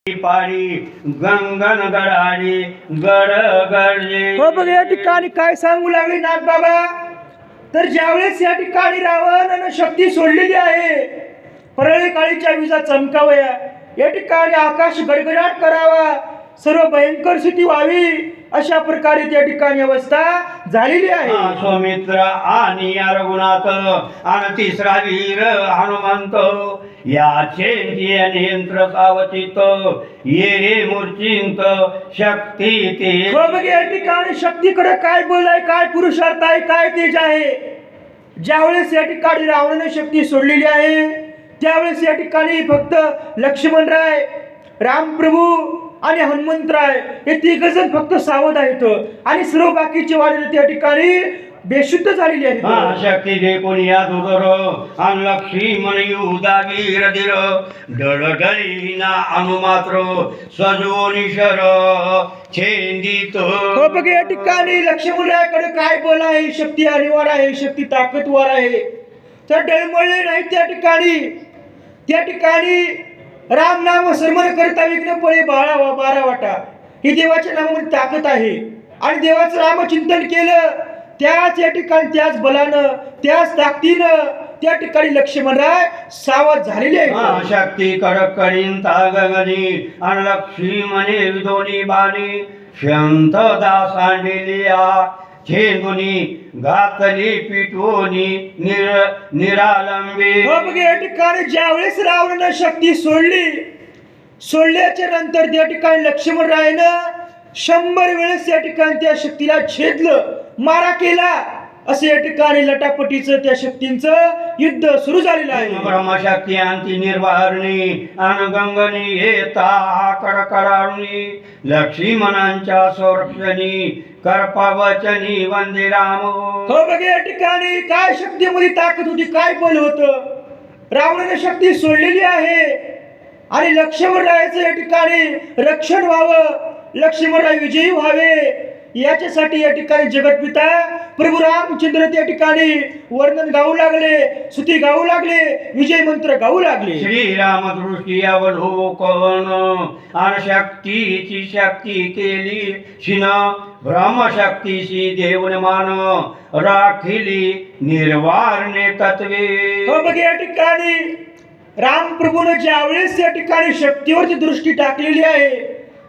पाडी गंगन गडाडी गड गडले. हो बघ या ठिकाणी काय सांगू लागले नाथ बाबा, तर ज्यावेळेस या ठिकाणी रावणानं शक्ती सोडलेली आहे, परळी काळीच्या विजा चमकावया, या ठिकाणी आकाश गडगडाट करावा, सर्व भयंकर स्थिती व्हावी, अशा प्रकारे त्या ठिकाणी अवस्था झालेली आहे. सौमित्र आणि रघुनाथ आणि तिसरा वीर हनुमंत याचे नियंत्र सावचित ये मूर्चिंत शक्ती ते. हो बघ या ठिकाणी शक्तीकडे काय बोल आहे, काय पुरुषार्थ आहे, काय तेज आहे. ज्यावेळेस या ठिकाणी रावणाने शक्ती सोडलेली आहे, त्यावेळेस या ठिकाणी फक्त लक्ष्मणराय, रामप्रभू आणि हनुमंतराय हे तिघजण फक्त सावध आहेत आणि सर्व बाकीचे वाढले त्या ठिकाणी बेशुद्ध झालेली आहेत. शक्ती दे कोणी या दुदर आणि लक्ष्मण युदागीर धीर डळडळीना अनुमात्र सजोनिशर छेंदित. हो बघ या ठिकाणी लक्ष्मणरायाकडे काय बोल आहे, शक्ती अनिवार्य आहे, शक्ती ताकदवर आहे, तर डळमळले नाही त्या ठिकाणी राम नाम स्मरण करता विघ्न पळे बारा वाटा, ही देवाच्या नामामध्ये ताकद आहे. आणि देवाचं नामचिंतन केलं, त्याच या ठिकाणी त्याच बलानं त्याच ताकदीनं त्या ठिकाणी लक्ष्मणराय सावध झालेले आहे. शक्ती कडक करीन तागगनी आणि लक्ष्मणे विदोनी बाणी शंत दासांडिलिया झेंगुनी घातली पिटवोनी निरालंबी. हो बघ या ठिकाणी ज्यावेळेस रावणानं शक्ती सोडल्याच्या नंतर त्या ठिकाणी लक्ष्मणरायानं 100 वेळेस या ठिकाणी त्या शक्तीला छेदलं, मारा केला, असं या ठिकाणी लटापटीचं त्या शक्तींचं युद्ध सुरू झालेलं आहे. ब्रह्मशक्ती अंती निर्वारणी अनगंगनी येता कडकडारुणी लक्ष्मणांच्या संरक्षणी कर्पवचनी वंदे राम. हो बघ या ठिकाणी काय शक्तीमध्ये ताकद होती, काय बल होतं. रावणाने शक्ती सोडलेली आहे आणि लक्ष्मणरायाचं या ठिकाणी रक्षण व्हावं, लक्ष्मणराय विजयी व्हावे, याच्यासाठी या ठिकाणी जगतपिता प्रभू रामचंद्र त्या ठिकाणी वर्णन गाऊ लागले, स्तुती गाऊ लागले, विजय मंत्र गाऊ लागले. श्रीराम दृष्टी अवलोकन आणि शक्तीची शक्ती केली शिन ब्रह्मशक्तीशी देऊन मान राखिली निर्वारणे तत्वे. हो बघ या ठिकाणी रामप्रभूने ज्यावेळेस या ठिकाणी शक्तीवरची दृष्टी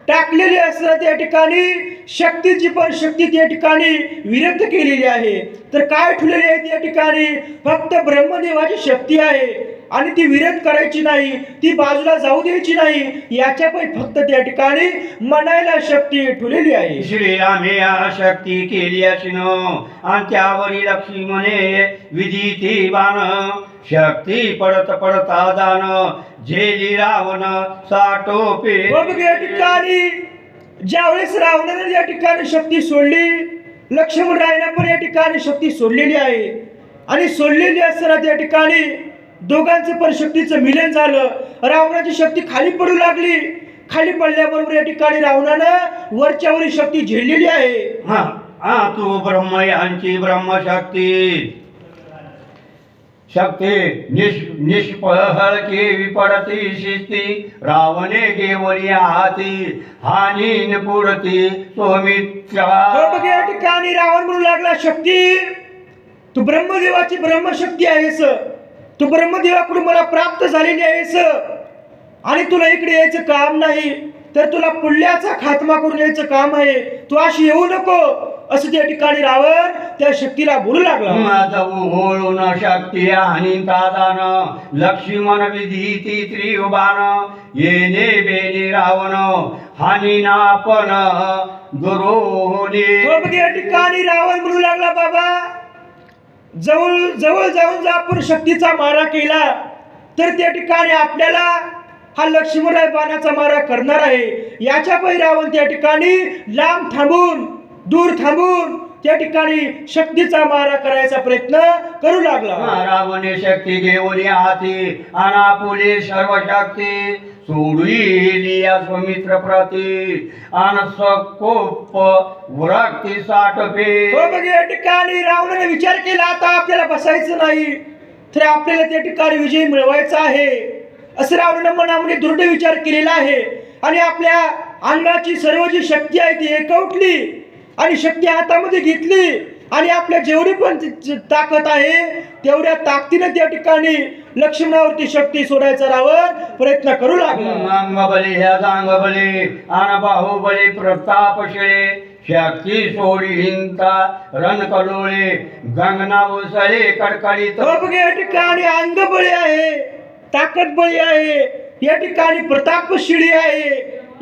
टाकलेली असताना त्या ठिकाणी शक्तीची पण शक्ती त्या ठिकाणी विरक्त केलेली आहे. तर काय ठेवलेली आहे त्या ठिकाणी, फक्त ब्रह्मदेवाची शक्ती आहे आणि ती विरत करायची नाही, ती बाजूला जाऊ द्यायची नाही, याच्यापै फक्त त्या ठिकाणी मनायला शक्ती ठेवलेली आहे. श्रीरामे शक्ती केली अशिन आणि त्यावरी लक्ष्मणे विधिती बाण शक्ती पडता दान झेली रावण साटोपे. या ठिकाणी ज्यावेळेस रावणाने या ठिकाणी शक्ती सोडली, लक्ष्मणरायाने पण या ठिकाणी शक्ती सोडलेली आहे आणि सोडलेली असताना त्या ठिकाणी दोघांचं पण शक्तीचं मिलन झालं. रावणाची शक्ती खाली पडू लागली, खाली पडल्याबरोबर या ठिकाणी रावणानं वरच्यावरी शक्ती झेललेली आहे. तू ब्रह्म यांची ब्रह्मशक्ती निष्फळके विपडती शिस्ती रावणे गेवली हाती हानी पुरती सौमित्रा. या ठिकाणी रावण म्हणू लागला, शक्ती तू ब्रह्मदेवाची ब्रह्मशक्ती आहेस, तू ब्रह्मदेवाकडून मला प्राप्त झालेली आहेस आणि तुला इकडे यायचं काम नाही, तर तुला पुढल्याचा खात्मा करून यायचं काम आहे, तू अशी येऊ नको, असं त्या ठिकाणी रावण त्या शक्तीला बोलू लागला. ओळून शक्ती आणि तादान लक्ष्मण विधीती त्रियुबान येणे बेने रावण हानी नापन दुरोनी. या ठिकाणी रावण म्हणू लागला, बाबा जवळ जाऊन जर आपण शक्तीचा मारा केला तर त्या ठिकाणी आपल्याला हा लक्ष्मणराय बाणाचा मारा करणार आहे. याच्या पै रावण त्या ठिकाणी दूर थांबून त्या ठिकाणी शक्तीचा मारा करायचा प्रयत्न करू लागला. रावणे शक्ती घेऊन हाती अनापुली सर्व शक्ती सोडली सौमित्र प्रती आणि सकोप वृत्ती साठपे. या ठिकाणी रावणाने विचार केला, आता आपल्याला बसायचं नाही, तर आपल्याला त्या ठिकाणी विजय मिळवायचा आहे, असं रावणानं मनामध्ये दृढ विचार केलेला आहे. आणि आपल्या अंगाची सर्व जी शक्ती आहे ती एकवटली आणि शक्ती हातामध्ये घेतली आणि आपल्या जेवढी पण ताकद आहे तेवढ्या ताकदीने त्या ठिकाणी लक्ष्मणावरती शक्ती सोडायचा रावण प्रयत्न करू लागला. अंगबली ह्या अंगबली आन बाहुबली प्रतापशिळे शक्ती सोडी हिंता रण कलोळे गंगना उसळे कडकडीत. बघ या ठिकाणी अंग बळी आहे, ताकद बळी आहे, या ठिकाणी प्रतापशिळी आहे,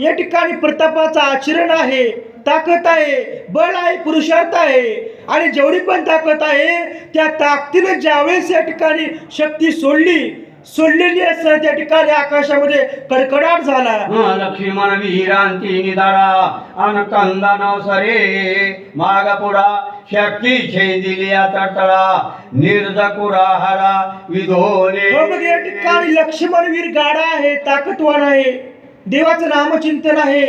या ठिकाणी प्रतापाचा आचरण आहे, ताकद आहे, बळ आहे, पुरुषार्थ आहे आणि जेवढी पण ताकद आहे त्या ताकदीने ज्यावेळेस या ठिकाणी शक्ती सोडलेली असताना त्या ठिकाणी आकाशामध्ये कडकडाट झाला. लक्ष्मण वीरांती निदारा अन कंदन सरे माग पुढा शक्ती छेदिली तळतळा निर्जकुरा हरा विधोले. बघ या ठिकाणी लक्ष्मण वीर गाडा आहे, ताकदवान आहे, देवाचं नामचिंतन आहे.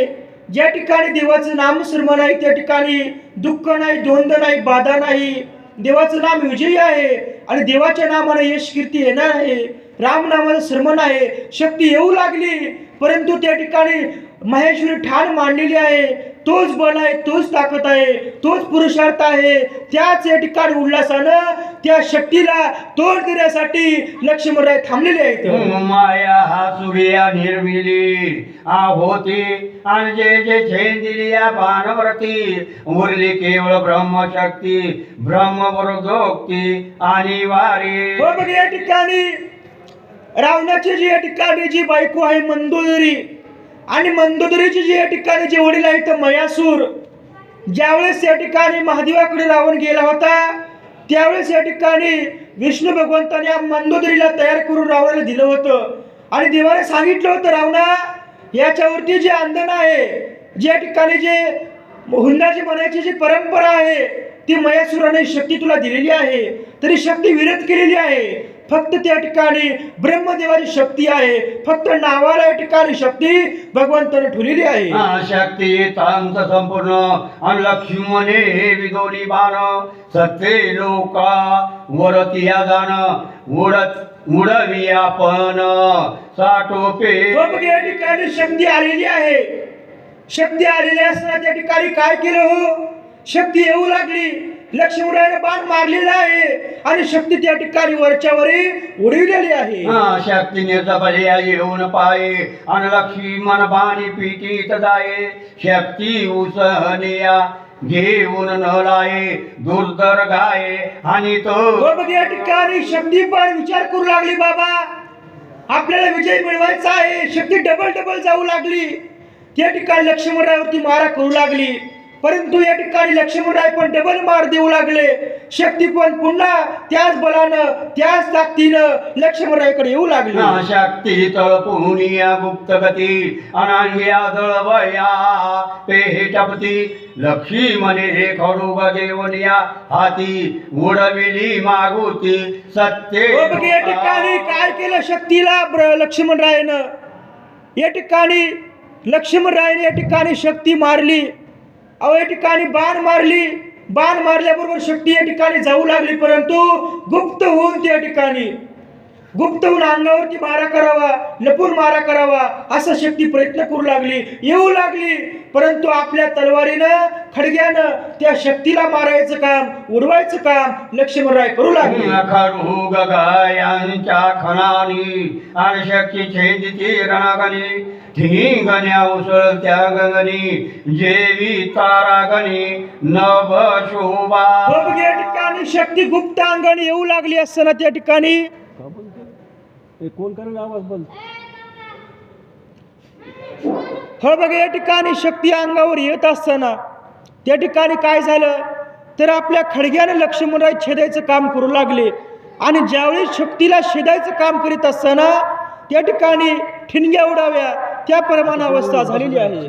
ज्या ठिकाणी देवाचं नामस्मरण आहे त्या ठिकाणी दुःख नाही, द्वंद्व नाही, बाधा नाही. देवाचं नाम विजयी आहे आणि देवाच्या नामाने यश कीर्ती येणार आहे. राम नामाचं स्मरण आहे. शक्ती येऊ लागली परंतु त्या ठिकाणी महेश्वरी ठाण मांडलेली आहे. तोच बल आहे, तोच ताकद आहे, तोच पुरुषार्थ आहे. त्याच या ठिकाणी उल्हासानं त्या शक्तीला तोड देण्यासाठी लक्ष्मणराय थांबलेले आहेत. माया हा सूर्या निर्मिली होती आणि जे छेदिली या बाणवरती उरली केवळ ब्रह्मशक्ती ब्रह्मवरोधोक्ती आणि वारी. बघ या ठिकाणी रावणाची जी या ठिकाणी जी बायको आहे मंदोदरी आणि मंदोदरीची जी या ठिकाणी जे वडील आहेत मयासूर, ज्यावेळेस या ठिकाणी महादेवाकडे रावण गेला होता त्यावेळेस या ठिकाणी विष्णू भगवंताने या मंदोदरीला तयार करून रावणाला दिलं होतं आणि देवाने सांगितलं होतं रावणा याच्यावरती जे अंधन आहे, ज्या ठिकाणी जे हुंडाची म्हणायची जी परंपरा आहे ती मयासुराने शक्ती तुला दिलेली आहे, तरी शक्ती विरत केलेली आहे. फक्त त्या ठिकाणी ब्रह्मदेवाची शक्ती आहे, फक्त नावाला या ठिकाणी शक्ती भगवंताने ठेवलेली आहे. शक्ती तांत संपूर्ण आणि लक्ष्मणे विदोली बाण सत्य लोका वरती जाण उडवी आपण साठोपे. या ठिकाणी शक्ती आलेली आहे. शक्ती आलेली असताना त्या ठिकाणी काय केलं हो, शक्ती येऊ लागली. लक्ष्मणाने बाण मारलेला आहे आणि शक्ती त्या ठिकाणी वरच्यावरी उडविलेली आहे. शक्ती निर्जबली येऊन पाये आणि लक्ष्मण बाणी पिटीत जाये. शक्ती उसनिया घेऊन न लाये दुर्धर गाये आणि तो. या ठिकाणी शक्ती पण विचार करू लागली बाबा आपल्याला विजय मिळवायचा आहे. शक्ती डबल जाऊ लागली. त्या ठिकाणी लक्ष्मणरायावरती मारा करू लागली परंतु या ठिकाणी लक्ष्मणराय पण डबल मार देऊ लागले. शक्ती पण पुन्हा त्याच बलानं त्याच ताकदीनं लक्ष्मणरायकडे येऊ लागली. शक्ती तळपुनिया गुप्त गती अनांग्या दळवया पेटपती लक्ष्मणे खडूग देवनिया हाती उडविली मागुती सत्य. या ठिकाणी काय केलं शक्तीला लक्ष्मणरायनं, या ठिकाणी लक्ष्मणरायने या ठिकाणी शक्ती मारली. या ठिकाणी बाण मारल्याबरोबर शक्ती या ठिकाणी जाऊ लागली परंतु गुप्त होऊन त्या ठिकाणी अंगावरती मारा करावा, लपून मारा करावा असा शक्ती प्रयत्न करू लागली, येऊ लागली परंतु आपल्या तलवारीनं खडग्यानं त्या शक्तीला मारायचं काम, उडवायचं काम लक्ष्मणराय करू लागले. खडूग गायांच्या खणानी आणि शक्ती छेदिती रणगणी ठिंगण्या उसळत्या गगनी जेवी तारागणी नभ शोभा. या ठिकाणी शक्ती गुप्त अंगाने येऊ लागली असताना त्या ठिकाणी कोण करेल आवाज बंद. या ठिकाणी शक्ती अंगावर येत असताना त्या ठिकाणी काय झालं तर आपल्या खडग्याने लक्ष्मणराय छेदायचं काम करू लागले आणि ज्यावेळी शक्तीला छेदायचं काम करीत असताना त्या ठिकाणी ठिणग्या उडाव्या त्या प्रमाणे अवस्था झालेली आहे.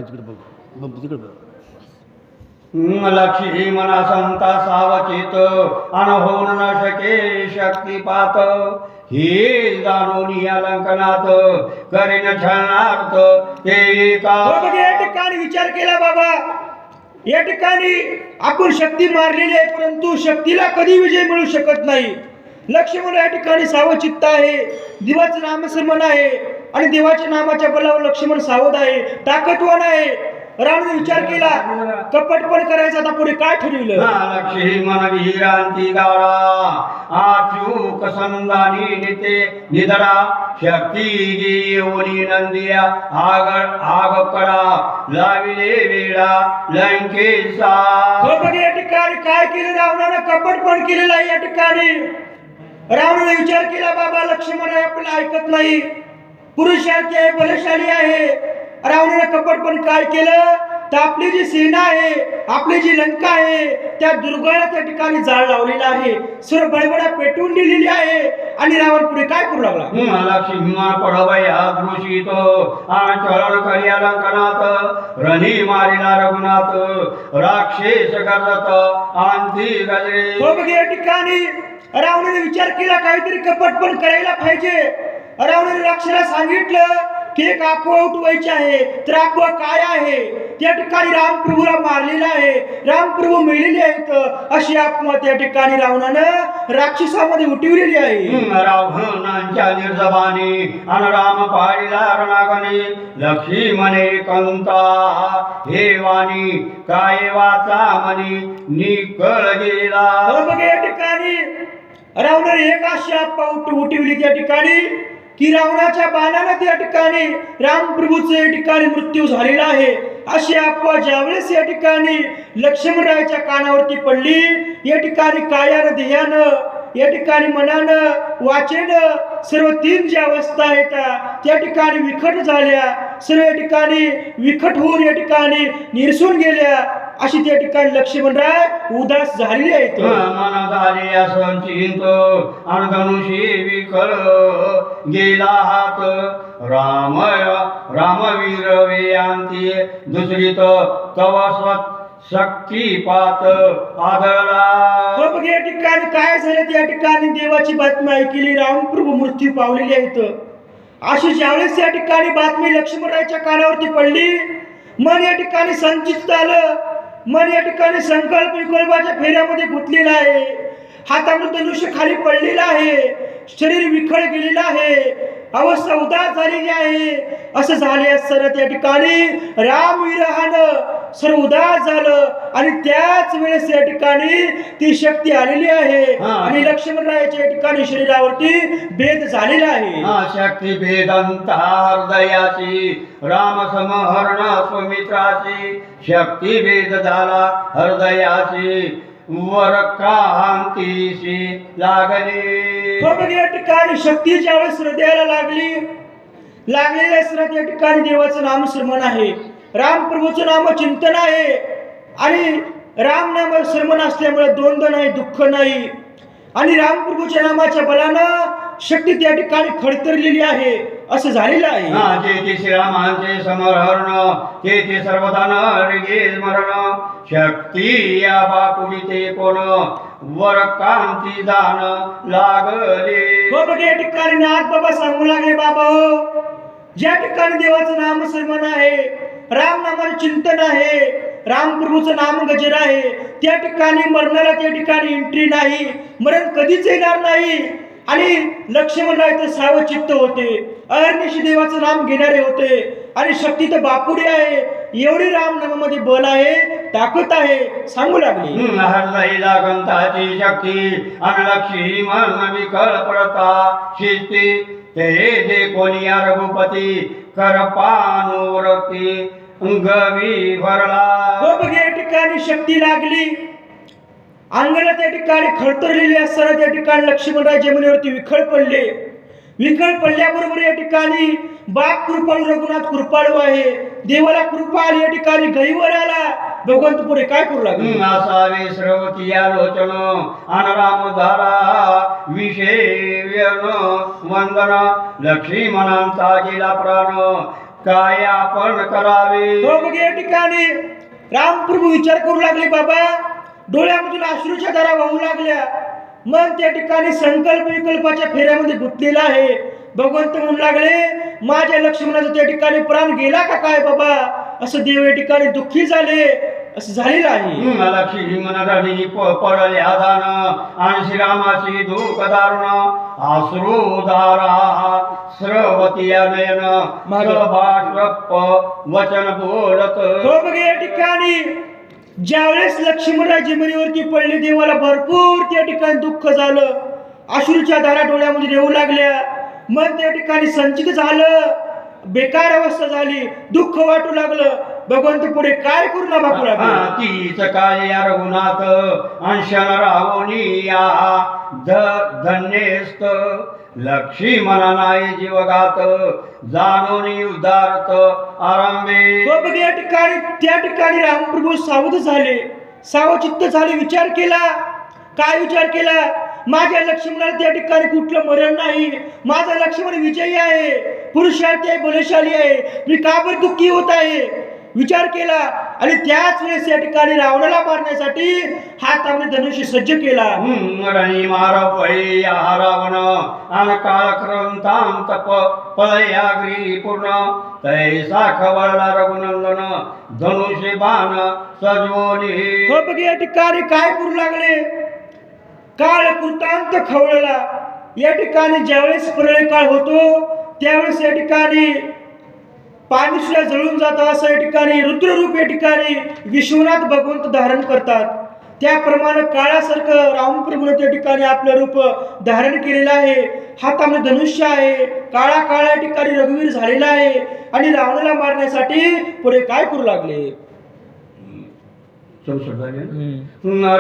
लक्ष्मण संता सावचित अनहोन न शके शक्तिपात हे जाणून या लंकनात करीन छळणार्थ ते का. या ठिकाणी विचार केला बाबा, या ठिकाणी आपण शक्ती मारलेली आहे परंतु शक्तीला कधी विजय मिळू शकत नाही. लक्ष्मण या ठिकाणी सावचित्त आहे, देवाचं नामस्मरण आहे आणि देवाच्या नामाच्या बलावर लक्ष्मण सावध आहे, ताकदवान आहे. रावणाने विचार केला, कपट पण करायचं, आता पुढे काय ठरविलं? लक्ष्मण वीरांती गाडा आचूक संदानी निते निधडा शक्ती येऊनी नंदिया आग कडा लाविले वेळा लंकेचा. या ठिकाणी काय केलं रावणानं? कपट पण केलेलं आहे. या ठिकाणी रावणाने विचार केला, बाबा लक्ष्मण आहे, आपल्याला ऐकत नाही, पुरुषार्थी आहे, बलशाली आहे. रावणाने कपट पण काय केलं तर आपली जी सेना आहे, आपली जी लंका आहे, त्या दुर्गाला त्या ठिकाणी जाळ लावलेला आहे, सर्व बडबडा पेटवून दिलेली आहे. आणि रावण पुढे काय करू लागला? लक्ष्मण पडवया दृषित आणि चरण करिया लंकनाथ रणी मारिला रघुनाथ राक्षस करत आंती गजरे. या ठिकाणी रावणाने विचार केला, काहीतरी कपट पण करायला पाहिजे. रावणाने राक्षसाला सांगितलं की एक अफवा उठवायची आहे. तर अफवा काय आहे? त्या ठिकाणी रामप्रभूला मारलेला आहे, रामप्रभू मेलेले आहेत, अशी अफवा त्या ठिकाणी रावणानं राक्षसामध्ये उठवलेली आहे. रावणांच्या निर्जबानी आणि राम पाळीला रणागणी लक्ष्मणे कंता हे वाणी काय वाचा मनी निकळ गेला. या ठिकाणी रावणाने एक अशी अफवा उठवली त्या ठिकाणी की रावणाच्या बाणानं त्या ठिकाणी रामप्रभूचा या ठिकाणी मृत्यू झालेला आहे, अशी अफवा ज्यावेळेस या ठिकाणी लक्ष्मणरायाच्या कानावरती पडली, या ठिकाणी कायानं ध्येयानं या ठिकाणी मनानं वाचेनं सर्व तीन ज्या अवस्था आहेत त्या ठिकाणी विखट झाल्या, सर्व या ठिकाणी विखट होऊन या ठिकाणी निरसून गेल्या, अशी त्या ठिकाणी लक्ष्मणराय उदास झालेले आहेत. मन झाले असंचिंत आणि धनुषी विकळ गेला हात रामवीर वेयांती दुसरीत तव शक्तिपात आदळला. या ठिकाणी काय झालं? त्या ठिकाणी देवाची बातमी ऐकली, रामप्रभू मृत्यू पावलेले आहेत. अशी ज्यावेळेस या ठिकाणी बातमी लक्ष्मणरायाच्या कानावरती पडली, मन या ठिकाणी संचित झालं, मन या ठिकाणी संकल्प विकल्पाच्या फेऱ्यामध्ये गुंतलेला आहे, हातामध्ये धनुष्य खाली पडलेला आहे, शरीर विखळ गेलेलं आहे, अवस्था उदास झालेली आहे. असं झाले असताना त्या ठिकाणी रामविरहानं सर्व उदास झालं आणि त्याच वेळेस या ठिकाणी ती शक्ती आलेली आहे आणि लक्ष्मणरायाच्या या ठिकाणी शरीरावरती भेद झालेला आहे. शक्ती भेदंत हृदयाची राम समहरण सुमित्राची शक्ती भेद झाला हृदयाची वर क्रांतीशी लागली. या ठिकाणी शक्ती ज्यावेळेस हृदयाला लागलेल्या असताना या ठिकाणी देवाचं नामस्मरण आहे, रामप्रभूचं नाम चिंतन आहे आणि राम नाम स्मरण असल्यामुळे द्वंद्व नाही, दुःख नाही आणि रामप्रभूच्या नामाच्या बलानं शक्ती त्या ठिकाणी खडतरलेली आहे, असं झालेलं आहे. जे श्रीरामांचे समहरण ते सर्वदा नरगे स्मरण शक्ती या बापुरीते कोण वर कांती दान लागले. या ठिकाणी नाथ बाबा सांगू लागले, बाबा हो, ज्या ठिकाणी देवाचं नामस्मरण आहे, राम नामाचं चिंतन आहे, रामप्रभूचं नाम गजर आहे, त्या ठिकाणी मरणाला त्या ठिकाणी एंट्री नाही, मरण कधीच येणार नाही. आणि लक्ष्मणराय तर सावचित्त होते, अहर्निशी देवाचं नाम घेणारे होते आणि शक्ती तर बापुडी आहे, एवढी राम नामामध्ये बल आहे, ताकद आहे, सांगू लागली. हृदयला गंताची शक्ती आणि लक्ष्मण विकळ पडता शिस्ती ते जे कोणी रघुपती करपानुवरती गवी भरला. या ठिकाणी शक्ती लागली, अंगाला त्या ठिकाणी खळतरलेली असताना त्या ठिकाणी लक्ष्मणराय जमिनीवरती विखळ पडले. विखळ पडल्याबरोबर या ठिकाणी बाप कृपाळू रघुनाथ कृपाळू आहे, देवाला कृपा आली, या ठिकाणी गहीवर आला. भगवंत पुढे काय करू लागले? असावे श्रवती आलोचन अनरामधारा विषेव्यन वंदन लक्ष्मणांचा गेला प्राण काय आपण करावे. या ठिकाणी रामप्रभू विचार करू लागले, बाबा डोळ्यामधून अश्रूच्या धारा वाहू लागल्या, मन त्या ठिकाणी संकल्प विकल्पाच्या फेऱ्यामध्ये गुंतलेला आहे. भगवंत म्हणू लागले, माझ्या लक्ष्मणाचा त्या ठिकाणी प्राण गेला का काय बाबा? असं देव या ठिकाणी दुःखी झाले असं झालेलं आहे. लक्ष्मी मनरणी पडल्या दान आणि श्रीरामाची दुःख दारुण अश्रुधारा स्रवती नयन भाषप वचन बोलत. हो बघ या ठिकाणी ज्यावेळेस लक्ष्मणराय जमिनीवरती पडले देवाला भरपूर त्या ठिकाणी दुःख झालं, अश्रूच्या धारा डोळ्यामध्ये येऊ लागल्या, मन त्या ठिकाणी संचित झालं, बेकार अवस्था झाली, दुःख वाटू लागलं. भगवंत पुढे काय करू ना बापू लागले. तीच काळी रघुनाथ अंशन रावणिया धन्यस्त लक्ष्मणा नाही जीवगात जाणून उदारत आरंभे. हो बघ या ठिकाणी त्या ठिकाणी रामप्रभू सावध झाले, सावचित्त झाले. विचार केला. काय विचार केला? माझ्या लक्ष्मणाला त्या ठिकाणी कुठलं मरण नाही, माझा लक्ष्मण विजयी आहे, पुरुषार्थी आहे, बलशाली आहे, मी का बरं दुःखी होत आहे विचार केला. आणि त्याच वेळेस या ठिकाणी रावणाला मारण्यासाठी हातामध्ये धनुष्य सज्ज केला. रणी मार या रावण अन काळ क्रंतांत पळयाग्री पूर्ण तैसा खवळला रघुनंदन धनुष्य बाण सजवली. हो बघ या ठिकाणी काय करू लागले, काळ कृतांत खवळला. या ठिकाणी ज्यावेळेस प्रलय काळ होतो त्यावेळेस या ठिकाणी पाणी सुद्धा जळून जातं, असं या ठिकाणी रुद्ररूप या ठिकाणी विश्वनाथ भगवंत धारण करतात. त्याप्रमाणे काळासारखं रामप्रभूने त्या ठिकाणी आपलं रूप धारण केलेलं आहे. हातामध्ये धनुष्य आहे, काळा काळा या ठिकाणी रघुवीर झालेला आहे. आणि रावणाला मारण्यासाठी पुढे काय करू लागले.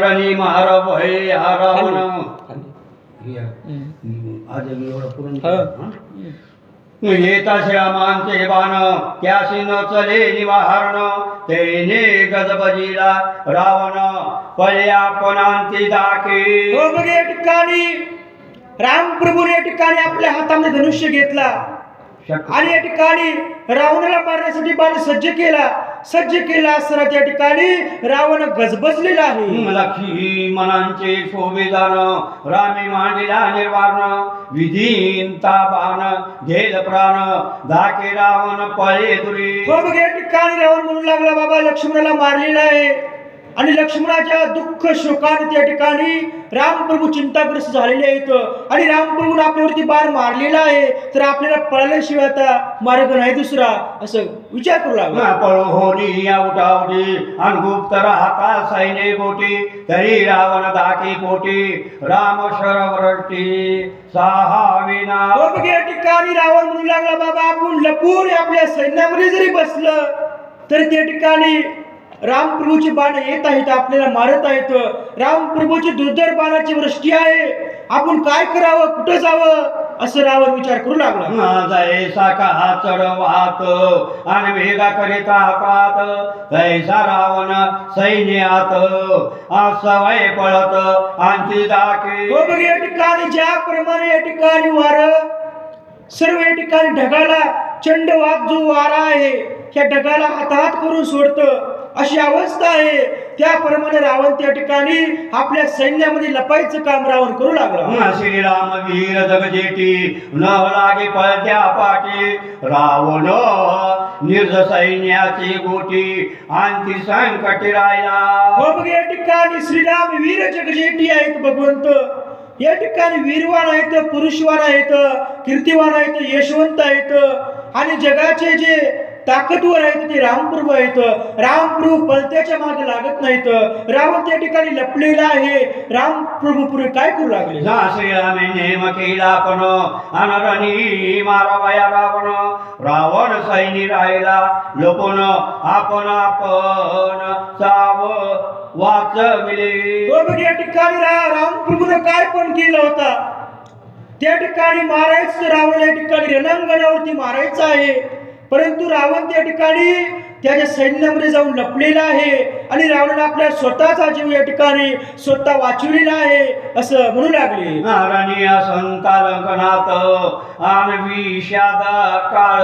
रणी मार या रावण आज एवढं पूर्ण येता श्रामांचे बाण त्याशी न चले निवारण तेने गजबजीला रावण पळयापणांती दाके. हो बघ या ठिकाणी रामप्रभूने या ठिकाणी आपल्या हातामध्ये धनुष्य घेतला आणि या ठिकाणी रावणाला मारण्यासाठी बाण सज्ज केला असताना त्या ठिकाणी रावण गजबजलेला आहे. लक्ष्मणांचे शोभेदान रामी मांडीला निर्वाण विधींता बाण घेल प्राण धाके रावण पळे दुरी. हो बघ या ठिकाणी रावण म्हणू लागला, बाबा लक्ष्मणाला मारलेला आहे. आणि लक्ष्मणाच्या दुःख शोकाने त्या ठिकाणी रामप्रभू चिंताग्रस्त झालेले आहेत. आणि रामप्रभूने आपल्यावरती बाण मारलेला आहे, तर आपल्याला पळाल्याशिवाय आता मार्ग नाही दुसरा, असं विचार करू लागला. पळो होडी उठावडी आणि गुप्त राहता सैन्य गोटी तरी रावण धाके पोटी राम शरवरटी सहाविना. हो बघ या ठिकाणी रावण म्हणू लागला, बाबा आपण लपून आपल्या सैन्यामध्ये जरी बसलं तर त्या ठिकाणी रामप्रभूची बाण येत आहेत, आपल्याला मारत आहेत. रामप्रभूची दुर्धर बाणाची वृष्टी आहे, आपण काय करावं, कुठं जावं, असं रावण विचार करू लागला. जैसा का चढवात आणि वेगा करिता हातात तैसा रावण सैन्यात असवय पळत आणखी दाके. हो बघ या ठिकाणी ज्याप्रमाणे या ठिकाणी वार सर्व या ठिकाणी ढगाला चंडवात जो वारा आहे त्या ढगाला हातात करून सोडतं, अशी अवस्था आहे. त्याप्रमाणे रावण त्या ठिकाणी आपल्या सैन्यामध्ये लपायचं काम रावण करू लागला. श्रीराम वीर जगजेटी न लागे पळत्या पाठी रावण निर्ज सैन्याची गोटी आणखी संकटी राहिला. हो बघ या ठिकाणी श्रीराम वीर जगजेटी आहेत, भगवंत या ठिकाणी वीरवान आहेत, पुरुषवान आहेत, कीर्तिवान आहेत, यशवंत आहेत. आणि जगाचे जे ताकदवर आहेत ते रामप्रभू आहेत. रामप्रभू पलत्याच्या मागे लागत नाहीत. रावण त्या ठिकाणी लपलेला आहे. रामप्रभू पुढे काय करू लागले. श्रीरामे नेम केला पण अनरणी मारावया रावण रावण सैनी राहिला लोपन आपण साव वाचविले. या ठिकाणी रामप्रभूने काय पण केलं होता, त्या ठिकाणी मारायचं रावणाला, या ठिकाणी रणांगणावरती मारायचं आहे. परंतु रावण त्या ठिकाणी त्याच्या सैन्यामध्ये जाऊन लपलेला आहे आणि रावणाने आपल्या स्वतःचा जीव या ठिकाणी स्वतः वाचविलेला आहे, असं म्हणू लागले. नारायण संतालकनाथ आणविषाद काळ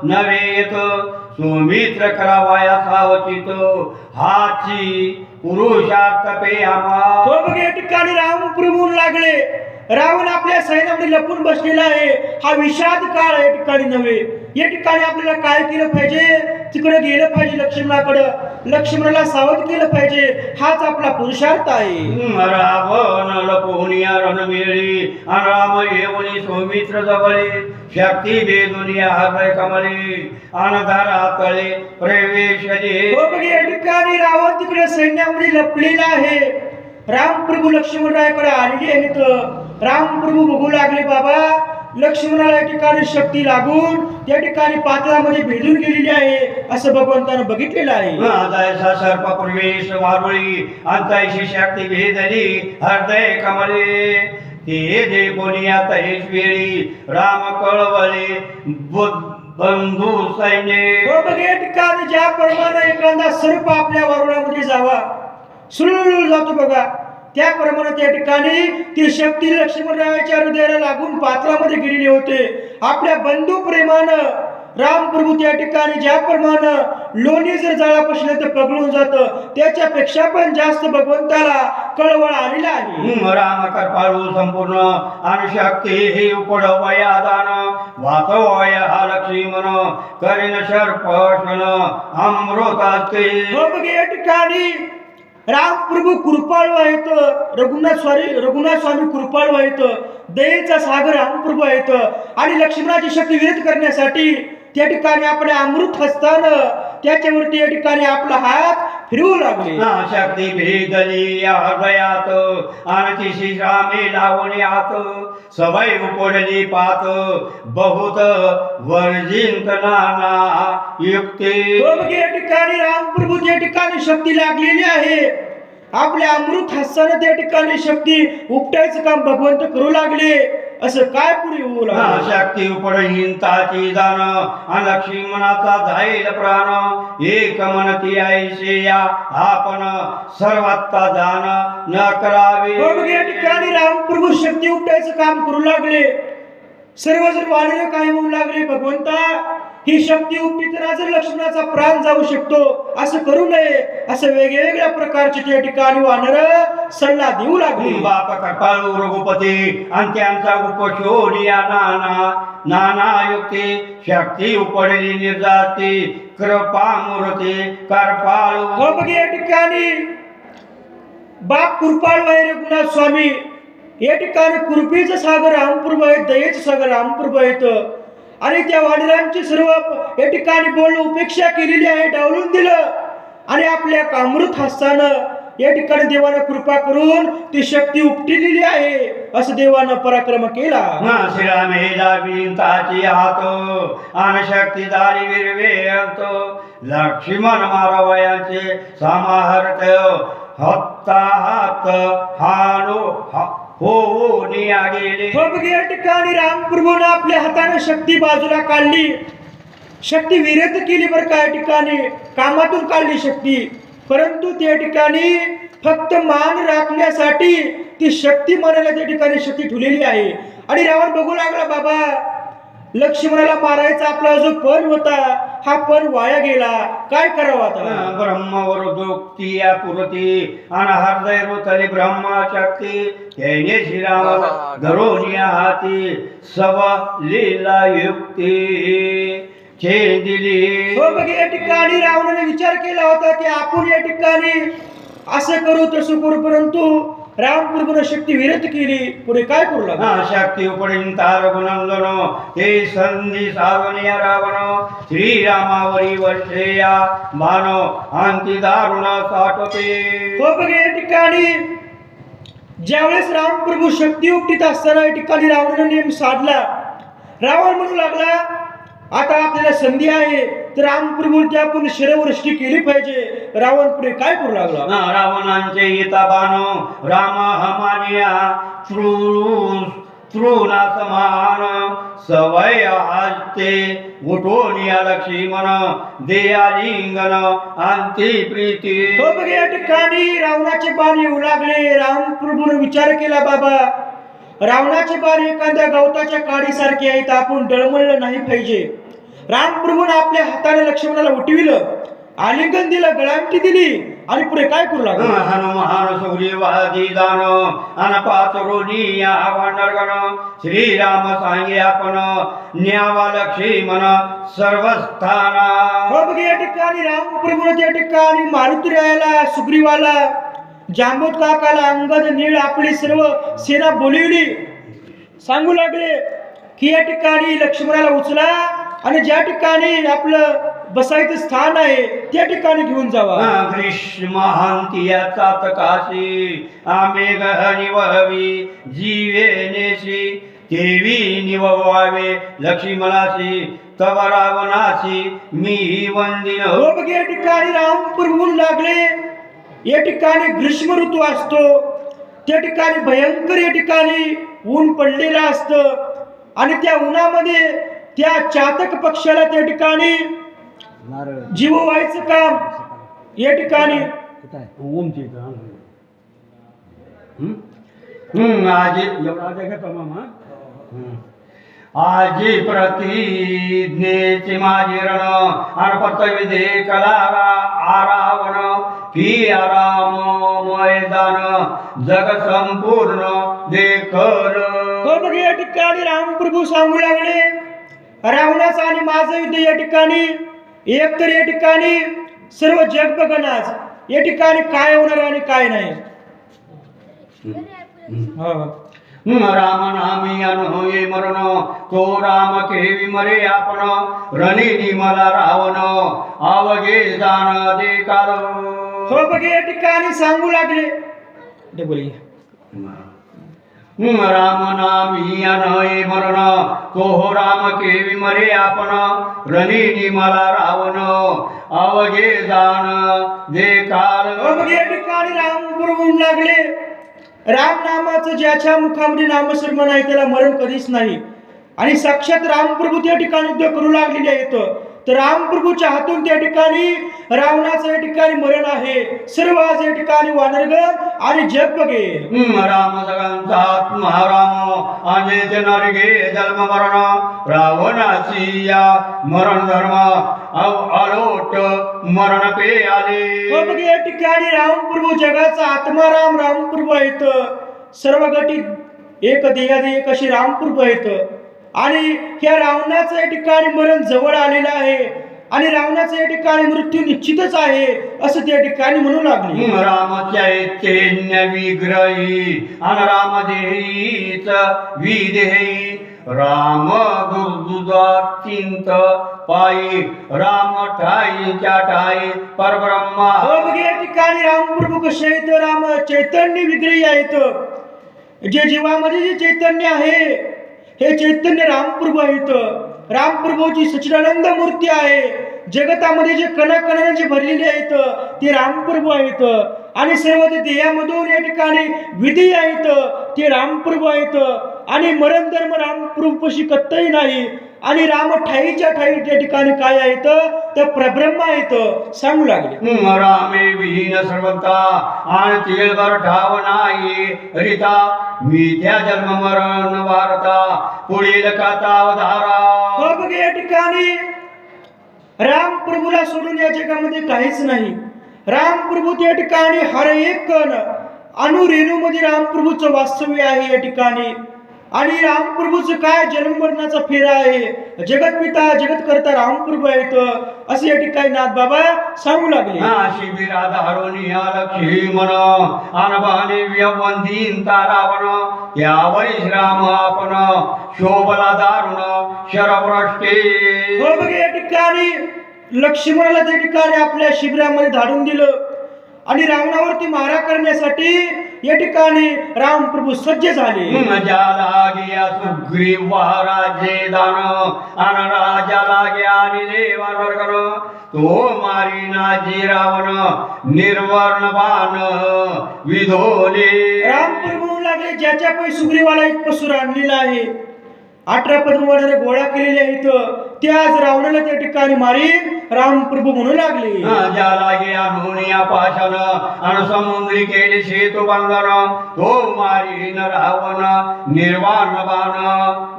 नवेत सुमित्र करावाया सावचित हाची पुरुषार्थ पे आम्हा. या ठिकाणी रामप्रभू लागले, रावण आपल्या सैन्यामध्ये लपून बसलेला आहे. हा विषाद काळ या ठिकाणी नव्हे. या ठिकाणी आपल्याला काय केलं पाहिजे? तिकडे गेलं पाहिजे लक्ष्मणाकडं, लक्ष्मणाला सावध केलं पाहिजे. हाच आपला पुरुषार्थ आहे. रावण लपवूनिया रणमेळी आणि राम येऊनी सौमित्र जवळे शक्ती बेदुनिया हृदय कमळे अनधारा तळे प्रवेश दे. हो बघ, या ठिकाणी रावण तिकडे सैन्यामध्ये लपलेला आहे. रामप्रभू लक्ष्मणरायाकडे आलेले आहेत. रामप्रभू बघू लागले बाबा, लक्ष्मणाला या ठिकाणी शक्ती लागून त्या ठिकाणी पाताळामध्ये भेदून गेलेली आहे असं भगवंतानं बघितलेलं आहे. जैसा सर्प प्रवेश वारुळी अंतैशी शक्ती भेदली हृदय कमळे ते जे कोणिया तैस वेळी राम कळवळे बंधू सैन्य. हो बघ, या ठिकाणी ज्याप्रमाणे एखादा सर्प आपल्या वारुळामध्ये जावा सुळूळ जातो बघा, त्याप्रमाणे त्या ठिकाणी ती शक्ती लक्ष्मणरायाच्या हृदयाला लागून पात्रामध्ये गेलेली होते. आपल्या बंधू प्रेमानं रामप्रभू त्या ठिकाणी ज्याप्रमाणे लोणी जर जाळापासून ते पगळून जातं त्याच्यापेक्षा पण जास्त भगवंताला कळवळ आलेला आहे. राम कृपाळू संपूर्ण आणि शक्ती ही उपड वयादान वाचवय हा लक्ष्मण करीन सर्पशन अमृताते. हो बघ, या ठिकाणी रामप्रभू कृपाळू आहेत. रघुनाथ स्वामी कृपाळू आहेत. दयेचा सागर रामप्रभू आहेत. आणि लक्ष्मणाची शक्ती विरत करण्यासाठी त्या ठिकाणी आपण अमृत हस्तानं त्याच्यावरती या ठिकाणी आपला हात फिरवू लागले. शक्ती भेदली या हृदयात आणि तिशी रामे लावणी आत सवय उपडली पात बहुत वर्जिंत नाना युक्ती. या ठिकाणी रामप्रभू त्या ठिकाणी शक्ती लागलेली आहे. आपल्या अमृत हस्तानं त्या ठिकाणी शक्ती उपटायचं काम भगवंत करू लागले. असं काय पुढे होऊ लागलं? शक्ती उपडहीनताची जाण आणि लक्ष्मणाचा जाईल प्राण एक मनती ऐसे या आपण सर्वात्ता जाण न करावे. या ठिकाणी रामप्रभू शक्ती उपटायचं काम करू लागले. सर्व जर वानर काय म्हणू लागले, भगवंता ही शक्ती उपटी तर जर लक्ष्मणाचा प्राण जाऊ शकतो, असं करू नये. असं वेगवेगळ्या प्रकारचे त्या ठिकाणी वानर सल्ला देऊ लागले. बाप कृपाळू रघुपती आणि त्यांचा उपशोनिया नाना नाना युक्ती शक्ती उपडली निर्जाती कृपामूर्ती कृपाळू. हो बघ, या ठिकाणी बाप कृपाळू आहे रघुनाथ स्वामी. या ठिकाणी कृपेचं सागर रामप्रभू आहेत, दयेचं सागर रामप्रभू आहेत. आणि त्या वानरांची सर्व या ठिकाणी बोलणं उपेक्षा केलेली आहे, डावलून दिलं. आणि आपल्या अमृत हस्तानं या ठिकाणी देवानं कृपा करून ती शक्ती उपटिलेली आहे असं देवानं पराक्रम केला. श्रीरामेची हात आणि शक्ती झाली विरवेंत लक्ष्मण मारवयांचे समाहर्त हत्ता हात हानो हो निया गेले. या ठिकाणी रामप्रभूनं आपल्या हाताने शक्ती बाजूला काढली. शक्ती विरत केली बरं का, या ठिकाणी कामातून काढली शक्ती. परंतु त्या ठिकाणी फक्त मान राखण्यासाठी ती शक्ती मनाला त्या ठिकाणी शक्ती ठेवलेली आहे. आणि रावण बघू लागला, बाबा लक्ष्मणाला मारायचा आपला जो पण होता हा पण वाया गेला, काय करावं आता? ब्रह्मवरोक्ती या पुरती आणि हृदय रोतली ब्रह्मा शक्ती त्याने श्रीराम धरून या हाती सव लीला युक्ती दिली. हो बघ, या ठिकाणी रावणाने विचार केला होता की आपण या ठिकाणी असं करू तसं करू, परंतु रामप्रभूने शक्ती विरत केली. पुढे काय करू लागला? शक्ती उपडीन रघुनंदन हे संधी सावनिया रावण श्रीरामावरी वर्षेया मानो अंती दारुण साठते. हो बघ, या ठिकाणी ज्यावेळेस रामप्रभू शक्ती उपटीत असताना या ठिकाणी रावणाने नेम साधला. रावण म्हणू लागला, आता आपल्याला संधी आहे तर रामप्रभूंची आपण शिरवृष्टी केली पाहिजे. रावण पुढे काय करू लागला? रावणांचे येता बाण राम हमानिया तृणा समान सवय आजते उठून या लक्ष्मण देया लिंगन अंती प्रीती. हो बघ, या ठिकाणी रावणाचे बाण येऊ लागले. रामप्रभूने विचार केला, बाबा रावणाचे बाण एखाद्या गवताच्या काडीसारखे आहेत, आपण डळमळलं नाही पाहिजे. रामप्रभूने आपल्या हाताने लक्ष्मणाला उठविलं आलिंगन दिलं, गळांटी दिली आणि पुढे काय करू लागला? हनुमान सूर्यवादी दान अनपाचरोनी आवानरगण श्रीराम सांगे आपण न्यावा लक्ष्मण सर्वस्थाना. हो बघ, या ठिकाणी रामप्रभू त्या ठिकाणी मारुतीरायाला, सुग्रीवाला, जांबूत काकाला, अंगद, नीळ आपली सर्व सेना बोलवली. सांगू लागले की या ठिकाणी लक्ष्मणाला उचला आणि ज्या ठिकाणी आपलं बसायचं स्थान आहे त्या ठिकाणी घेऊन जावा. ग्रीष्म हंतिया चातकाशी आमे निवहवी जीवे नेशी देवी निववावे लक्ष्मणाशी तव रावणाशी मी वंदिन. हो बघ, या ठिकाणी रामप्रभू म्हणू लागले या ठिकाणी ग्रीष्म ऋतू असतो, त्या ठिकाणी भयंकर या ठिकाणी ऊन पडलेलं असतं आणि त्या उन्हामध्ये त्या चातक पक्षाला त्या ठिकाणी जीव व्हायचं काम या ठिकाणी ओमची आजी प्रतिज्ञेचे माझे रण अनपतविधे कलारा आरावण की आराम मैदान जग संपूर्ण देखल. हो बघ, या ठिकाणी रामप्रभू सांगू लागले रावणाचं आणि माझं युद्ध या ठिकाणी एक तर या ठिकाणी सर्व जग बघन आज या ठिकाणी काय होणार आणि काय नाही. राम नामी अनहोये मरण तो राम केवी मरे आपण रणिनी मला रावण आवगे जाण दे काल. हो बघ, या ठिकाणी सांगू लागले ते बोलिये राम नामी अनये मरण तो राम केवी मरे आपण रणिनी मला रावण अवघे जाण दे काल. हो बघ, या ठिकाणी रामप्रभू म्हणू लागले राम नामाचं ज्याच्या मुखामध्ये नामस्मरण आहे त्याला मरण कधीच नाही. आणि साक्षात रामप्रभू त्या ठिकाणी युद्ध करू लागलेले आहेत. तर रामप्रभूच्या हातून त्या ठिकाणी रावणाचं या ठिकाणी मरण आहे. सर्व आज या ठिकाणी वानरगण आणि जग बघेल. राम जगांचा आत्मा राम आणि ते नरगे जन्म मरण रावणाची या मरण धर्म अलोट मरण पे आले. हो बघ, या ठिकाणी रामप्रभू जगाचा आत्मा रामप्रभू आहेत. सर्व गटी एक देहादी एक अशी रामप्रभू आहेत. आणि ह्या रावणाचं या ठिकाणी मरण जवळ आलेलं आहे आणि रावणाचं या ठिकाणी मृत्यू निश्चितच आहे असं त्या ठिकाणी म्हणू लागले. राम चैतन्य विग्रही आणि राम देहीच विदेही राम दुर्दुदाचिंत पायी राम ठाईच्या ठाई परब्रह्मा. हो बघ, या ठिकाणी रामप्रभू कसे आहेत? राम चैतन्य विग्रही आहेत. जे जीवामध्ये जे चैतन्य आहे हे चैतन्य रामप्रभू आहेत. रामप्रभूची सच्चिदानंद मूर्ती आहे. जगतामध्ये जे कणाकणाने जे भरलेले आहेत ते रामप्रभू आहेत. आणि सर्व ते देहामधून या ठिकाणी विधी आहेत ते रामप्रभू आहेत. आणि मरण धर्म रामप्रभूपाशी कत्तही नाही. आणि राम ठाईच्या ठाई त्या ठिकाणी काय आहेत तर प्रब्रह्म आहेत सांगू लागले. रामे विहीन सर्वता आणि तिळभर ठाव नाही रिता मी त्या जन्म मरण वारता पुढील कथा अवधारा. हो बघ, या ठिकाणी रामप्रभूला सोडून या जगामध्ये काहीच नाही. रामप्रभू त्या ठिकाणी हर एक कण अणुरेणू मध्ये रामप्रभूचं वास्तव्य आहे या ठिकाणी. आणि रामप्रभूचं काय जन्म मरणाचा फेरा आहे. जगतपिता जगतकर्ता रामप्रभू आहेत असे या ठिकाणी नाथ बाबा सांगू लागले. शिबिरा धारोनी लक्ष्मण अनबाने व्यवंधीन रावण यावरी राम आपण शोभला दारुण शरभ्रष्टे. हो बघ, या ठिकाणी लक्ष्मणाला त्या ठिकाणी आपल्या शिबिरामध्ये धाडून दिलं आणि रावणावरती मारा करण्यासाठी या ठिकाणी रामप्रभू सज्ज झाले. ज्याला गया सुग्रीव राजे दान अन राजाला ज्ञानी देवानर तो मारी नाजी रावण निर्वर्ण बाण विधोले. रामप्रभू लागले ज्याच्या पै सुग्रीवाला इतपसूर आणलेला आहे 18 पद्मवाड्याने गोळा केलेले आहेत ते आज रावणाला त्या ठिकाणी मारीन रामप्रभू म्हणू लागले. ज्याला गया नोनिया पाषाण अन समुद्री केले सेतू बंधन तो मारीन रावण निर्वाण बाण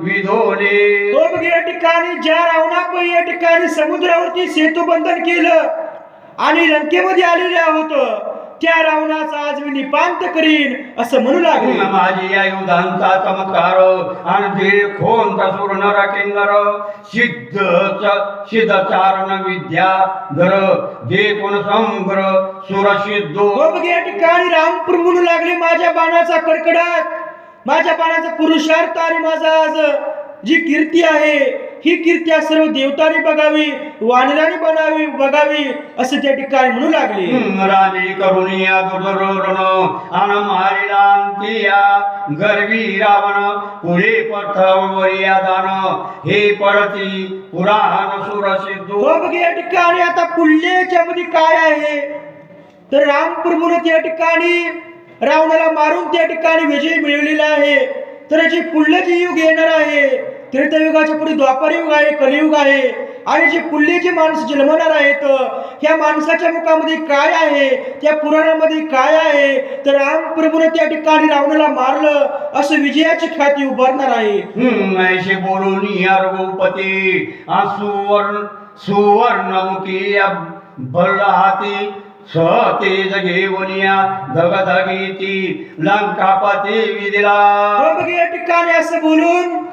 विधोले. तो बघ, या ठिकाणी ज्या रावणापै या ठिकाणी समुद्रावरती सेतू बंधन केलं आणि लंकेमध्ये आलेले आहोत त्या रावणाचा आज मी निपांत करीन असं म्हणू लागले. माझी आयुधांचा चमत्कार आणि जे खोन तसूर नर किंगर सिद्ध चारण विद्या धर जे कोण संग्र सुरसिद्धो. हो बघ या ठिकाणी रामप्रभू म्हणू लागले माझ्या बाणाचा कडकडाट, माझ्या बाणाचा पुरुषार्थ आणि माझा आज जी कीर्ती आहे ही कीर्ती सर्व देवतांनी बघावी, वानरांनी बघावी असं त्या ठिकाणी म्हणू लागले. राणी करुणिया दुर्धरण अन मारिला अंतिया गर्वी रावण पुढे पथवरिया दान हे पडती पुराण सुरसिद्धो. हो बघ या ठिकाणी आता पुढल्याच्या मध्ये काय आहे तर रामप्रभूने त्या ठिकाणी रावणाला मारून त्या ठिकाणी विजय मिळवलेला आहे. तर जे पुढलं जे युग येणार आहे त्रेतायुगाच्या पुढे द्वापर युग आहे, कलियुग आहे आणि जे पुढले जे माणसं जन्मणार आहेत ह्या माणसाच्या मुखामध्ये काय आहे, त्या पुराणामध्ये काय आहे तर रामप्रभूने त्या ठिकाणी रावणाला मारलं असं विजयाची ख्याती उभारणार आहे. ऐसे बोलून या रघुपती सुवर्णमुखी भरला हाती तेज घेऊनिया धगधगीती लंकापती विदिला. हो बघ या ठिकाणी असं बोलून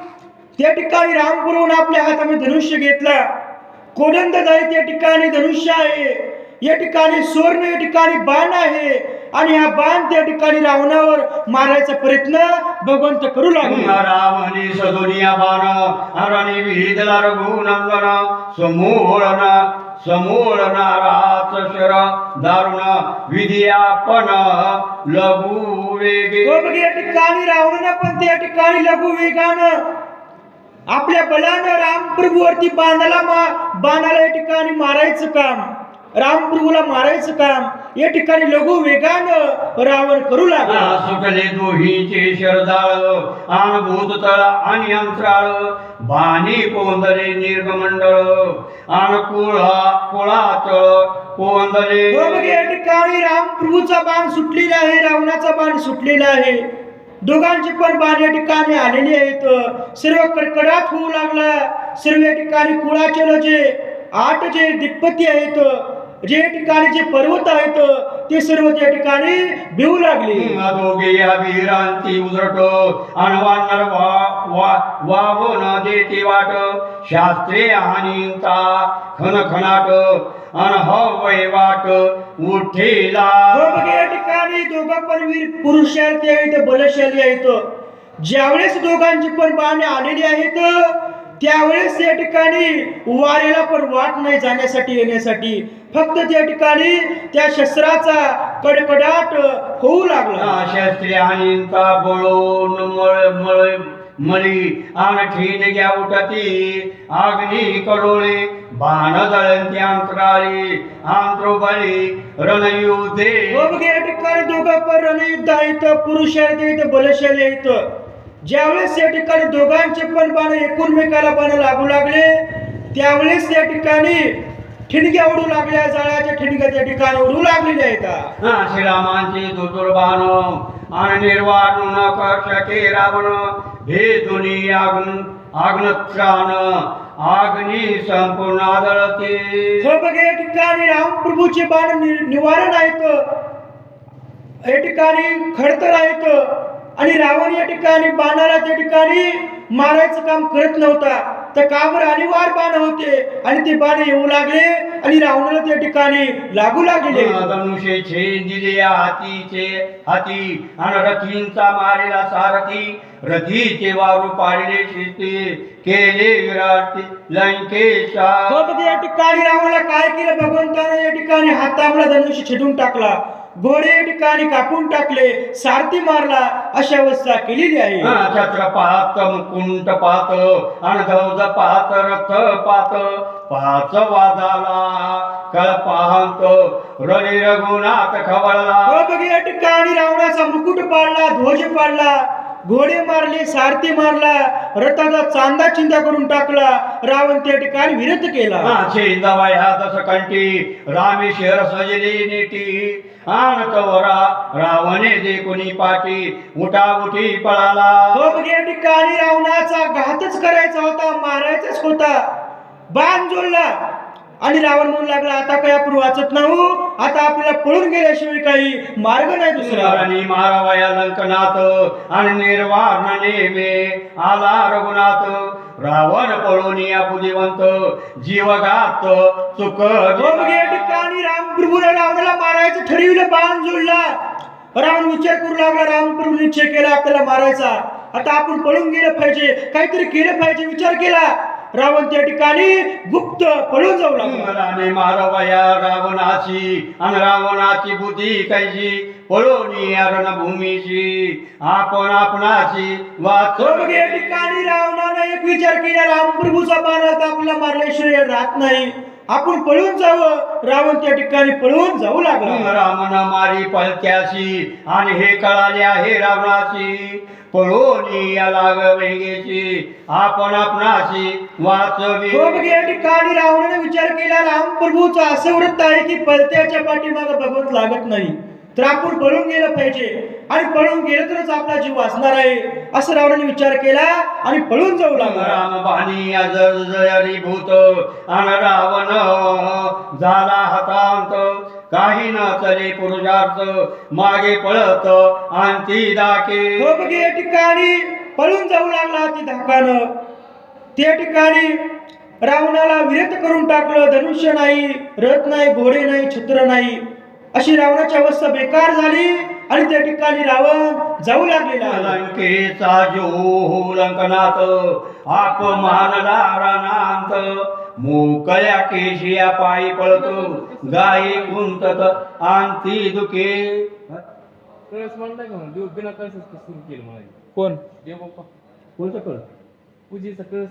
त्या ठिकाणी रामप्रभूने आपल्या हातामध्ये धनुष्य घेतला. कोदंडधारी त्या ठिकाणी धनुष्य आहे, या ठिकाणी सुवर्ण या ठिकाणी बाण आहे आणि हा बाण त्या ठिकाणी रावणावर मारायचा प्रयत्न भगवंत करू लागले. रावणी सदुनिया बाण अरणी विहिदला रघुनंदन समूळनाराच शर दारुण विधियापन लघु वेगे. हो बघ या ठिकाणी रावणानं पण त्या ठिकाणी लघु वेगानं आपल्या बलानं रामप्रभूवरती बाणाला या ठिकाणी मारायचं काम, रामप्रभूला मारायचं काम या ठिकाणी लघु वेगानं रावण करू लागला. सुटले दोहीचे शरदाळ आन भूततळ आणि अंतराळ बाणी कोंदले निर्गमंडळ आन कुळाचळ कोंदले. हो बघ या ठिकाणी रामप्रभूचा बाण सुटलेला आहे, रावणाचा बाण सुटलेला आहे. दोघांची पण बाण या ठिकाणी आलेली आहेत. सर्व कडकडाट होऊ लागला. सर्व या ठिकाणी कुळाचल जे 8 जे दिग्पती आहेत, जे ठिकाणी जे पर्वत आहेत ते सर्व त्या ठिकाणी भिवू लागले. दोघे या वीरांती उजरट अनवानर वाव न देते वाट शास्त्रे हानींता खनखनाट अनहवय वाट उठेला. हो बघ या ठिकाणी दोघं पण वीर पुरुषार्थी आहेत, बलशाली आहेत. ज्यावेळेस दोघांची पण बाणे आलेली आहेत त्यावेळेस या ठिकाणी वारेला पण वाट नाही जाण्यासाठी येण्यासाठी, फक्त त्या ठिकाणी त्या शस्त्राचा कडकडाट होऊ लागला. शास्त्रे हानींता बळून मळी आणखीन घ्या उठती आग्नी करोळे बाण जळंती अंतराळी आंत्रोबळी रणयुद्धे. हो बघ या ठिकाणी दोघं पण रणयुद्ध आहेत, पुरुषार्थी आहेत, बलशाली आहेत. ज्यावेळेस या ठिकाणी दोघांचे पण बाण एकमेकाला बाण लागू लागले त्यावेळेस त्या ठिकाणी ठिणग्या उडू लागल्या, जाळ्याच्या ठिणग्या त्या ठिकाणी उडू लागलेल्या आहेत. श्रीरामांचे दुर्बाण आणि निर्वाण न शके रावण भेदुनी आग्नत्राण आग्नी संपूर्ण आदळते. हो बघ या ठिकाणी रामप्रभूचे बाण निवारण आहेत, या ठिकाणी खडतर आहेत आणि रावण या ठिकाणी बाणाला त्या ठिकाणी मारायचं काम करत नव्हता. तर काबर अनिवार्य बाण होते आणि ते बाण येऊ लागले आणि रावणाला त्या ठिकाणी लागू लागले. धनुष्य छेदिले हाती आणि रथींचा मारेला सारथी रथीचे वारू पाडले शेती केले विराट लंकेशा. हो बघ या ठिकाणी रावणाला काय केलं भगवंताने, या ठिकाणी हातामला धनुष्य छेदून टाकला, घोडे या ठिकाणी कापून टाकले, सारथी मारला, अशा अवस्था केलेली आहे. छत्र पाहत मुकुंट पाहत आणि ध्वज पाहत रथ पाहत वादाला कळ पाहत रणी रघुनाथ खवळला. हो बघ या ठिकाणी रावणाचा मुकुट पाडला, ध्वज पाडला, घोडे मारले, सारथी मारला, रथाचा चांदा चिंदा करून टाकला, रावण त्या ठिकाणी विरत केला. छेदवया दशकंठी रामेश्वर सजली नेटी आणतवरा रावणे जे कोणी पाठी उठाउठी पळाला. हो बघ या ठिकाणी रावणाचा घातच करायचा होता, मारायचाच होता. बाण जोडला आणि रावण म्हणू लागला आता काय आपण वाचत नाहू, आता आपल्याला पळून गेल्याशिवाय काही मार्ग नाही दुसरा. आणि मारावया लंकनाथ आणि निर्वाण नेमे आला रघुनाथ. रावण पळून या बुद्धिवंत जीवघात चुक. हो मग या ठिकाणी रामप्रभूने रावणाला मारायचं ठरविलं, बाण जोडला. रावण विचार करू लागला, रामप्रभू निश्चय केला आपल्याला मारायचा, आता आपण पळून गेलं पाहिजे, काहीतरी केलं पाहिजे विचार केला. रावण त्या ठिकाणी गुप्त पळून जाऊ लागला. आणि मारवया रावणाची आणि रावणाची बुद्धी कैशी पळून या रणभूमीची आपण आपणाची वाच. हो मग या ठिकाणी रावणाने एक विचार केला, रामप्रभूचा बाण आता आपल्याला मारल्याशिवाय राहत नाही, आपण पळून जावं. रावण त्या ठिकाणी पळून जाऊ लागला. रामन मारी पलत्याशी आणि हे कळाले आहे रावणाची पळून या लाग वेगेची आपण आपणाशी वाचवी. हो मग या ठिकाणी रावणाने विचार केला, रामप्रभूचा असं वृत्त आहे की पलत्याच्या पाठीमागे भगवंत लागत नाही, तर आपण पळून गेलं पाहिजे, आणि पळून गेलं तरच आपला जीव वाचणार आहे, असं रावणाने विचार केला आणि पळून जाऊ लागला. राम बाणी जरी भूत आणि रावण झाला हतांत. काही न चले पुरुषार्थ मागे पळत आणती दाके. हो मग या ठिकाणी पळून जाऊ लागला ती धाकानं. त्या ठिकाणी रावणाला विरत करून टाकलं, धनुष्य नाही, रथ नाही, घोडे नाही, छत्र नाही, अशी रावणाची अवस्था बेकार झाली आणि त्या ठिकाणी रावण जाऊ लागलेला. लंकेचा जो लंकनाथ अपमानला रणांत. मोकळ्या केशिया पायी पळतो गायी कुंतत आणती दुखे. कळस म्हणताय का देव बिना कळसच सुरू केलं मला. कोण देव बाप्पा कोणतं कळ पूजेचा कळस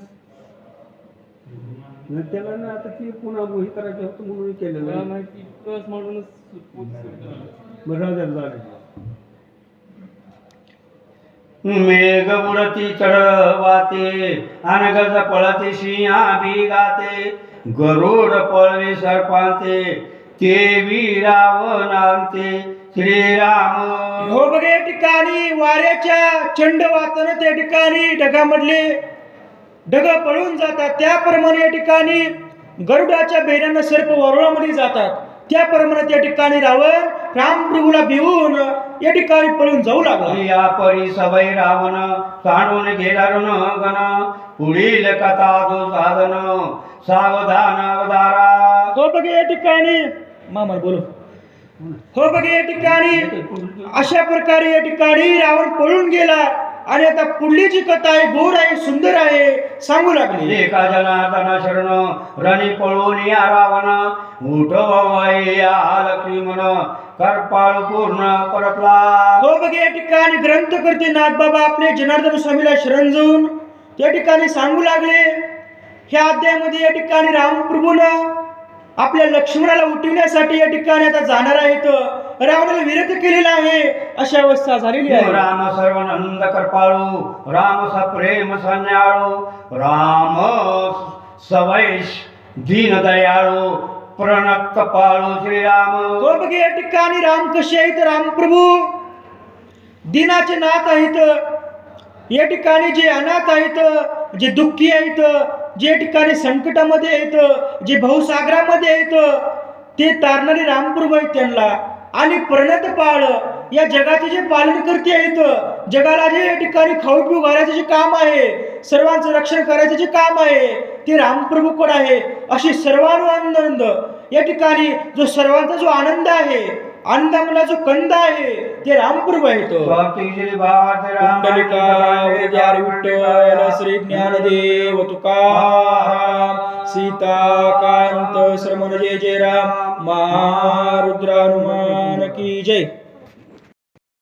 त्याला ना आता ती पुन्हा हे करायचं होतं म्हणून मला केलेलं. माहिती कळस म्हणूनच पूजा सुरू केली. बरं झालं. मेघ उडती चढवाते आणि गज पळते सिंहा बिगाते. गरुड पळवे सर्पांते ते रावणांते श्रीराम. हो बघ या ठिकाणी वाऱ्याच्या चंड वातानं त्या ठिकाणी ढगामधले ढग पळून जातात, त्याप्रमाणे या ठिकाणी गरुडाच्या बेऱ्यानं सर्प वरुळामध्ये जातात, त्याप्रमाणे त्या ठिकाणी रावण रामप्रभूला भिवून या ठिकाणी पळून जाऊ लागला. या परी सवय रावण सांडून गेला रण गण. पुढील कथा जो साधन सावधान अवधारा. हो बघ या ठिकाणी मामा बोलो. हो बघ या ठिकाणी अशा प्रकारे या ठिकाणी रावण पळून गेला आणि आता पुढली जी कथा आहे गोड आहे, सुंदर आहे, सांगू लागली. एका जनार्दन शरण रणी पळून या रावण. उठवाय या लक्ष्मण करपाळ पूर्ण परतला. हो बघ या ठिकाणी ग्रंथ करते नाथबाबा आपले जनार्दन स्वामीला शरण जाऊन त्या ठिकाणी सांगू लागले. ह्या अध्यायामध्ये या ठिकाणी रामप्रभूनं आपल्या लक्ष्मणाला उठविण्यासाठी या ठिकाणी आता जाणार आहेत, रावणाला विरत केलेला आहे, अशी अवस्था झालेली आहे. राम सर्वानंद कृपाळू राम सप्रेम संन्याळू राम सवैश दीन दयाळू प्रणक्त पाळू श्रीराम. हो बघ या ठिकाणी राम कसे आहेत, रामप्रभू दिनाचे नाथ आहेत. या ठिकाणी जे अनाथ आहेत, जे दुःखी आहेत, जे ठिकाणी संकटामध्ये आहेत, जे भवसागरामध्ये आहेत, ते तारणारे रामप्रभू आहेत त्यांना. आणि प्रणत पाळ या जगाचे जे पालन करते आहेत, जगाला जे या ठिकाणी खाऊ पिऊ घालायचं जे काम आहे, सर्वांचं रक्षण करायचं जे काम आहे, ते रामप्रभूकडे आहे. अशी सर्वानुआनंद या ठिकाणी जो सर्वांचा जो आनंद आहे, आनंदामधला जो कंद आहे, ते रामप्रभू आहे. तो विठ्ठल श्री ज्ञानदेव तुकाराम सीताकांत श्रमण जय जय राम. महारुद्र हनुमान की जय.